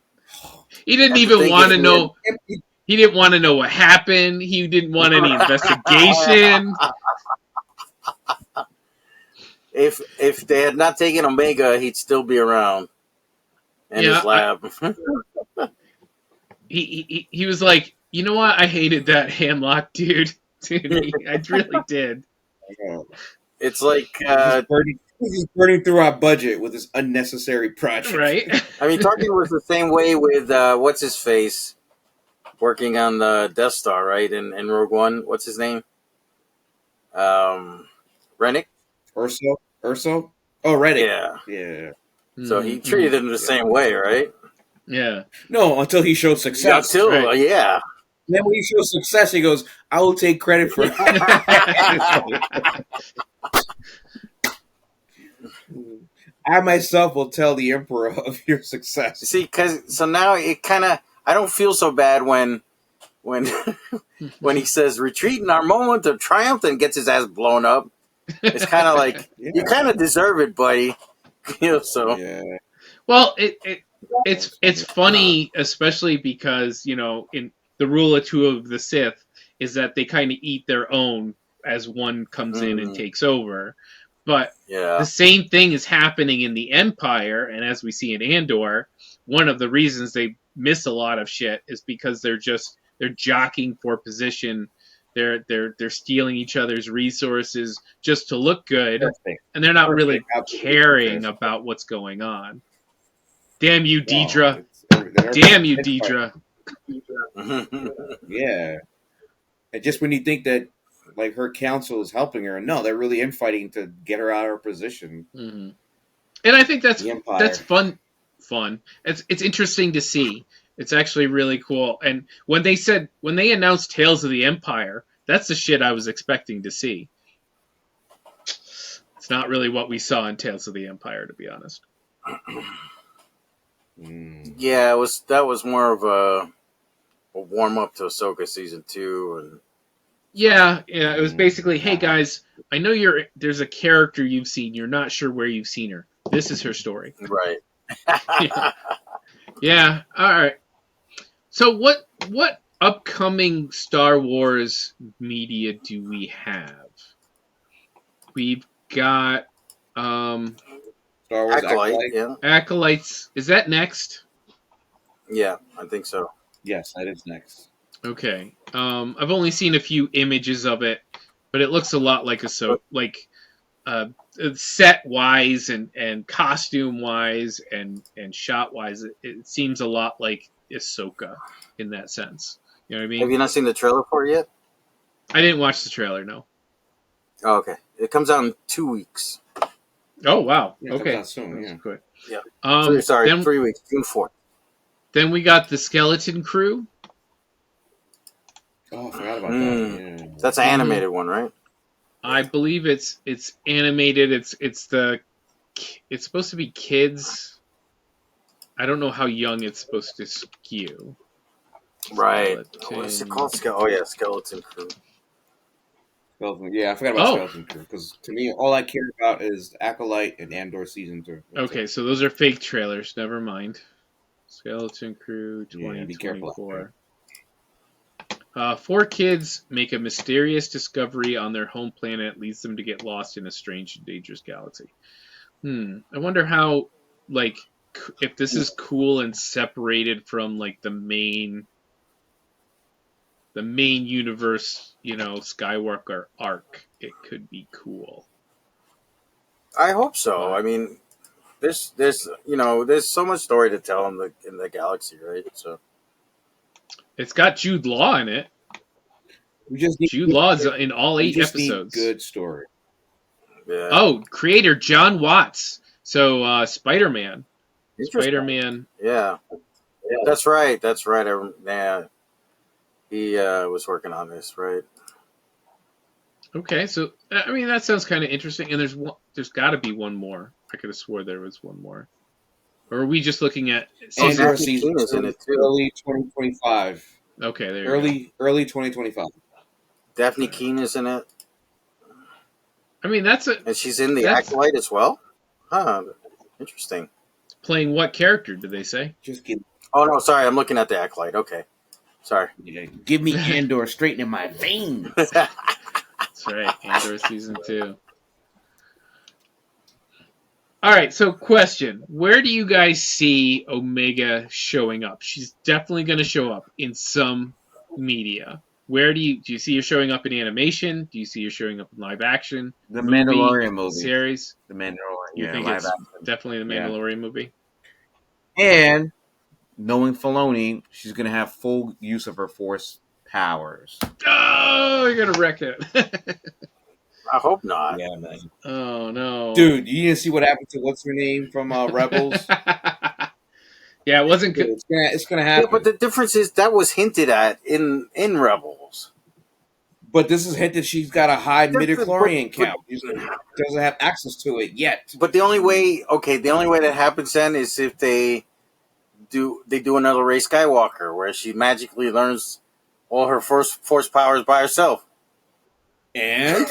He didn't even want to know. He didn't want to know what happened. He didn't want any investigation. If they had not taken Omega, he'd still be around in his lab. He was like, you know what? I hated that Hamlock dude. Dude, I really did. It's like he's burning through our budget with this unnecessary project. Right? I mean, Tarkin was the same way with what's his face working on the Death Star, right? In Rogue One, what's his name? Rennick. Urso? Oh, Rennick. Yeah. So he treated him the same way, right? Yeah. No, until he showed success. Then when he shows success, he goes, I will take credit for it. I myself will tell the Emperor of your success. See, so now it kind of, I don't feel so bad when he says retreat in our moment of triumph and gets his ass blown up. It's kind of like you kind of deserve it, buddy. So. Yeah. Well, it's funny, especially because in the rule of two of the Sith is that they kind of eat their own as one comes in and takes over. But the same thing is happening in the Empire, and as we see in Andor, one of the reasons they miss a lot of shit is because they're jockeying for position. They're stealing each other's resources just to look good, and they're not really caring about what's going on. Damn you, Deidre! Damn you, Deidre! Yeah, and just when you think that her council is helping her, no, they're really infighting to get her out of her position. Mm-hmm. And I think that's fun. It's interesting to see. It's actually really cool. And when they announced Tales of the Empire, that's the shit I was expecting to see. It's not really what we saw in Tales of the Empire, to be honest. Yeah, that was more of a warm up to Ahsoka season 2, and yeah, it was basically, hey guys, I know there's a character you've seen, you're not sure where you've seen her. This is her story. Right. Yeah, all right. So what upcoming Star Wars media do we have? We've got Star Wars Acolyte. Yeah. Acolytes. Is that next? Yeah, I think so. Yes, that is next. Okay. I've only seen a few images of it, but it looks a lot like set wise and costume wise and shot wise. It seems a lot like Ahsoka in that sense. You know what I mean? Have you not seen the trailer for it yet? I didn't watch the trailer. No. Oh, okay. It comes out in 2 weeks. Oh wow. Yeah, okay. Comes out soon, yeah. Quick. Yeah. 3 weeks. June 4th. Then we got the Skeleton Crew. Oh, I forgot about that. Yeah. That's an animated one, right? I believe it's animated. It's supposed to be kids. I don't know how young it's supposed to skew. Right. What is it called? Skeleton Crew. Yeah, I forgot about Skeleton Crew because to me, all I care about is Acolyte and Andor season 2. Okay, so those are fake trailers. Never mind. Skeleton Crew 2024. 4 kids make a mysterious discovery on their home planet, leads them to get lost in a strange and dangerous galaxy. I wonder how, if this is cool and separated from the main universe, Skywalker arc. It could be cool. I hope so. I mean, there's so much story to tell in the galaxy, right? So. It's got Jude Law in it. Jude Law's in all 8 episodes. Good story. Yeah. Oh, creator John Watts. So Spider-Man. Spider-Man. Yeah. That's right. Yeah. He was working on this, right? Okay, so I mean that sounds kind of interesting. And there's got to be one more. I could have swore there was one more. Or are we just looking at Andor season is in it too. Early 2025. Okay, there you go. Early 2025. Daphne Keane is in it. I mean, and she's in the Acolyte as well. Huh. Interesting. Playing what character? Did they say? Just give. Oh no, sorry. I'm looking at the Acolyte. Okay, sorry. Yeah, give me Andor straight in my veins. That's right. Andor season 2. All right, so question. Where do you guys see Omega showing up? She's definitely going to show up in some media. Where do you see her showing up in animation? Do you see her showing up in live action? The Mandalorian movie. Series? The Mandalorian. You think it's definitely the Mandalorian movie? And knowing Filoni, she's going to have full use of her Force powers. Oh, you're going to wreck it. I hope not. Yeah, man. Oh no, dude! You didn't see what happened to what's her name from Rebels? Yeah, it wasn't good. It's gonna happen. Yeah, but the difference is that was hinted at in Rebels. But this is hinted she's got a high midichlorian count. She doesn't have access to it yet. But the only way that happens then is if they do another Rey Skywalker, where she magically learns all her force powers by herself. And.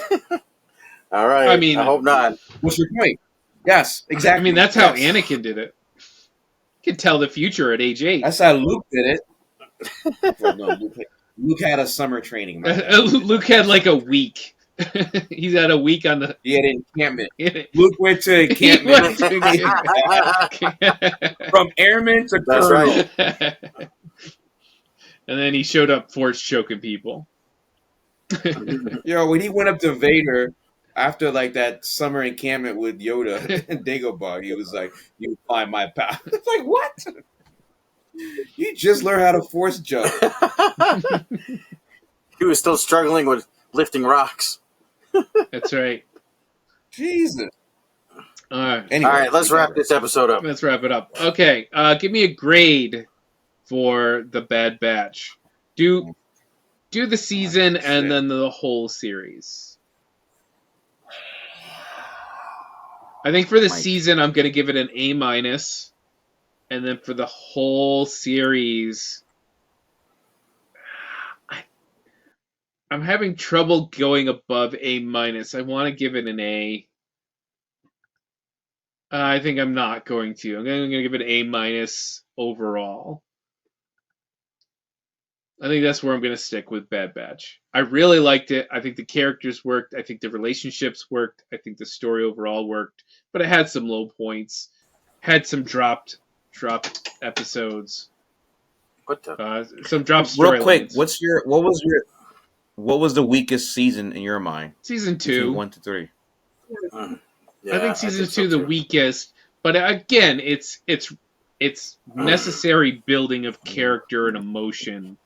All right. I mean, I hope not. What's your point? Yes, exactly. I mean, that's how Anakin did it. He could tell the future at age 8. That's how Luke did it. Well, no, Luke had a summer training. Luke had like a week. He's had a week on the. He had an encampment. Luke went to encampment. From airman to colonel. Right. And then he showed up force choking people. When he went up to Vader after that summer encampment with Yoda and Dagobah, he was like, "You find my power." It's like, what? You just learned how to force jump. He was still struggling with lifting rocks. That's right. Jesus. All right. Anyway, all right, let's wrap this episode up. Let's wrap it up. Okay, give me a grade for the Bad Batch. Do the season and then the whole series. I think for the season, I'm going to give it an A-, and then for the whole series, I'm having trouble going above A-. I want to give it an A. I think I'm not going to. I'm going to give it A- overall. I think that's where I'm going to stick with Bad Batch. I really liked it. I think the characters worked. I think the relationships worked. I think the story overall worked. But it had some low points. Had some dropped episodes. What the? Some dropped storylines. Real quick, what was the weakest season in your mind? Season 2. 1 to 3. Yeah, I think season 2 the weakest. But again, it's necessary building of character and emotion.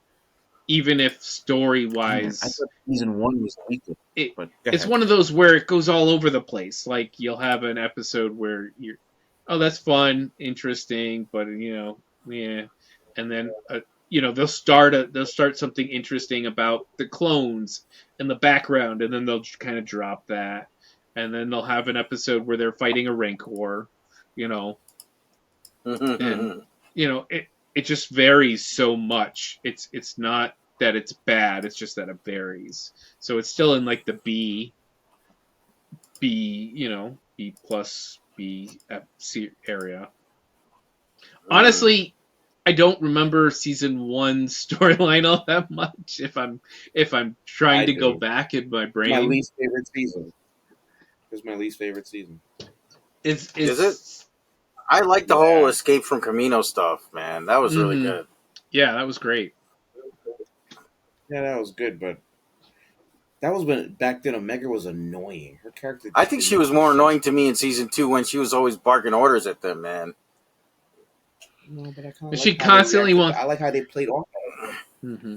Even if story-wise, I thought season 1 was weaker. It's one of those where it goes all over the place. Like you'll have an episode where you're, oh, that's fun, interesting, but yeah, and then they'll start something interesting about the clones in the background, and then they'll kind of drop that, and then they'll have an episode where they're fighting a rancor, and it just varies so much. It's not that it's bad, it's just that it varies. So it's still in like the B plus B C area. Honestly, I don't remember season 1 storyline all that much. If I'm trying to go back in my brain, my least favorite season. It was my least favorite season. Is it? I like the whole Escape from Camino stuff, man. That was really good. Yeah, that was great. Yeah, that was good, but that was when back then Omega was annoying. Her character. I think she was more annoying to me in season 2 when she was always barking orders at them, man. No, but I kind of. She constantly wants. I like how they played off. Mm-hmm.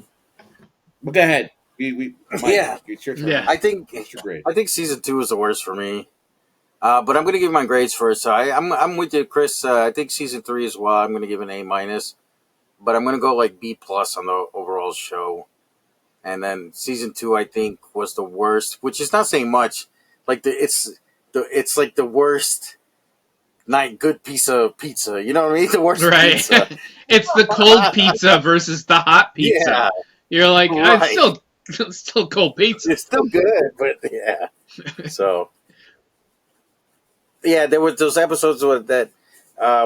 But go ahead. Mike, it's your turn. Yeah, I think season 2 was the worst for me. But I'm going to give my grades first. So I'm with you, Chris. I think season 3 as well. I'm going to give an A-, but I'm going to go like B+ on the overall show. And then season 2, I think, was the worst, which is not saying much. Like it's like the worst not good piece of pizza. You know what I mean? The worst pizza. It's the cold pizza versus the hot pizza. Yeah. You're like, it's still cold pizza. It's still good, but yeah. So yeah, there was those episodes with that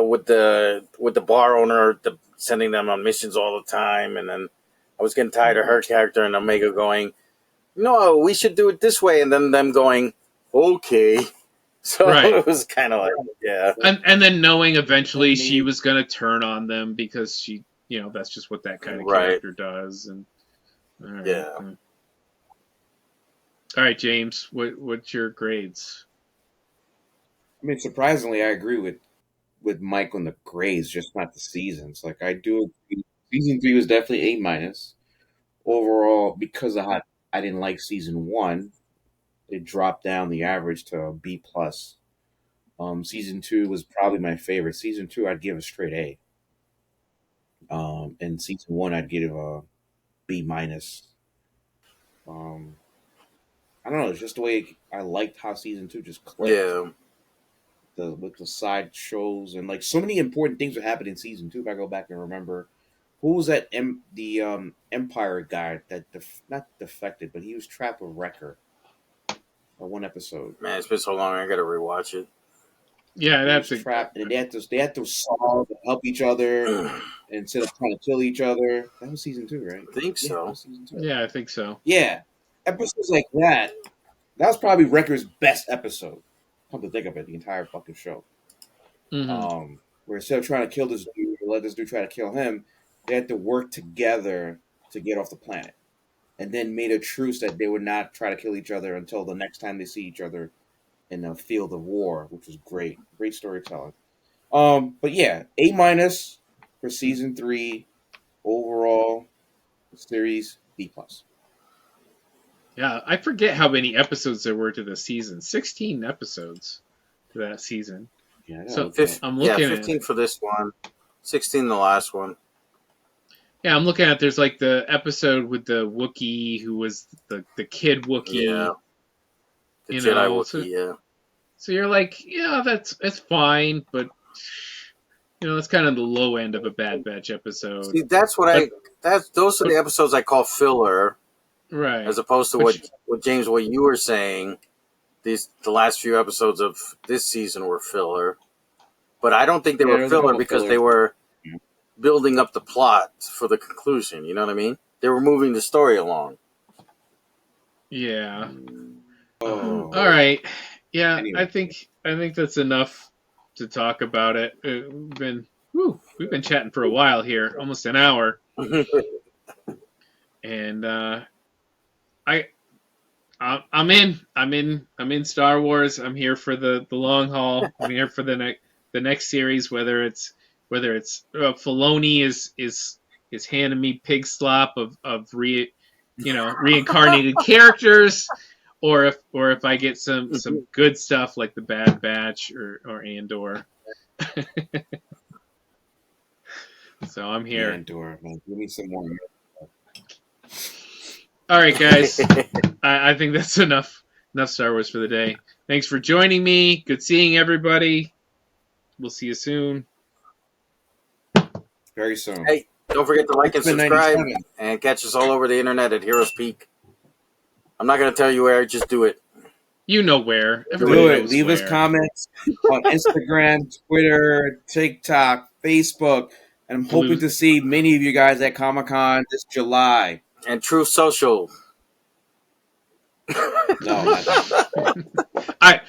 with the bar owner sending them on missions all the time, and then I was getting tired of her character and Omega going, no, we should do it this way, and then them going, okay. So it was kind of like, yeah. And then knowing eventually she was going to turn on them because she, that's just what that kind of character does. And yeah. All right, James, what's your grades? I mean, surprisingly, I agree with Mike on the grades, just not the seasons. Like, I do agree. Season 3 was definitely A-. Overall, because of how I didn't like season 1, it dropped down the average to a B+. Season 2 was probably my favorite. Season 2, I'd give a straight A. And season 1, I'd give a B-. I don't know. It's just the way I liked how season 2 just clicked. Yeah. With the side shows and like so many important things would happen in season 2. If I go back and remember, who was that? The Empire guy that not defected, but he was trapped with Wrecker. One episode. Man, it's been so long. I gotta rewatch it. Yeah, that's trapped, and they had to solve and help each other instead of trying to kill each other. That was season 2, right? I think so. Season 2. Yeah, I think so. Yeah, episodes like that. That was probably Wrecker's best episode. Come to think of it, the entire fucking show. Mm-hmm. Where instead of trying to kill this dude or let this dude try to kill him, they had to work together to get off the planet. And then made a truce that they would not try to kill each other until the next time they see each other in the field of war, which was great. Great storytelling. But yeah, A- for season 3. Overall, series, B+. Yeah, I forget how many episodes there were to the season. 16 episodes to that season. Yeah, so I'm looking 15 at for this one, 16 the last one. Yeah, I'm looking at there's like the episode with the Wookiee who was the kid Wookiee. Yeah. The Jedi Wookiee, yeah. So you're like, yeah, that's fine, but it's kind of the low end of a Bad Batch episode. See, those are the episodes I call filler, right? As opposed to what James, what you were saying. The last few episodes of this season were filler, but I don't think they were filler because they were building up the plot for the conclusion. You know what I mean? They were moving the story along. Yeah. All right. Yeah, anyway. I think that's enough to talk about it. We've been chatting for a while here, almost an hour. And I'm in Star Wars. I'm here for the long haul. I'm here for the next series, whether it's Filoni is handing me pig slop of reincarnated characters, or if I get some good stuff like the Bad Batch or Andor. So I'm here. Andor, man, give me some more. All right, guys. I think that's enough Star Wars for the day. Thanks for joining me. Good seeing everybody. We'll see you soon. Very soon. Hey, don't forget to like and subscribe and catch us all over the internet at Heroes Peak. I'm not going to tell you where. Just do it. You know where. Everybody do it. Leave us comments on Instagram, Twitter, TikTok, Facebook. And I'm hoping to see many of you guys at Comic-Con this July. And Truth Social. No, not that. I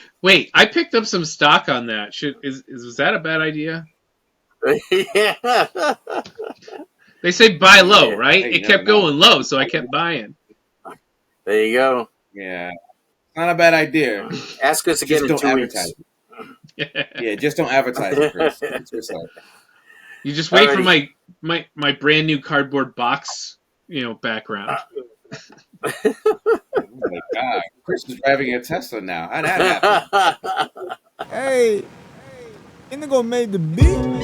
picked up some stock on that. Was that a bad idea? Yeah. They say buy low, right? Hey, it kept going low, so I kept buying. There you go. Yeah. Not a bad idea. Ask us again in 2 weeks. Yeah, just don't advertise it, Chris. You just wait for my brand new cardboard box, background. Oh my God. Chris is driving a Tesla now. How'd that happen? Hey, Indigo made the beat.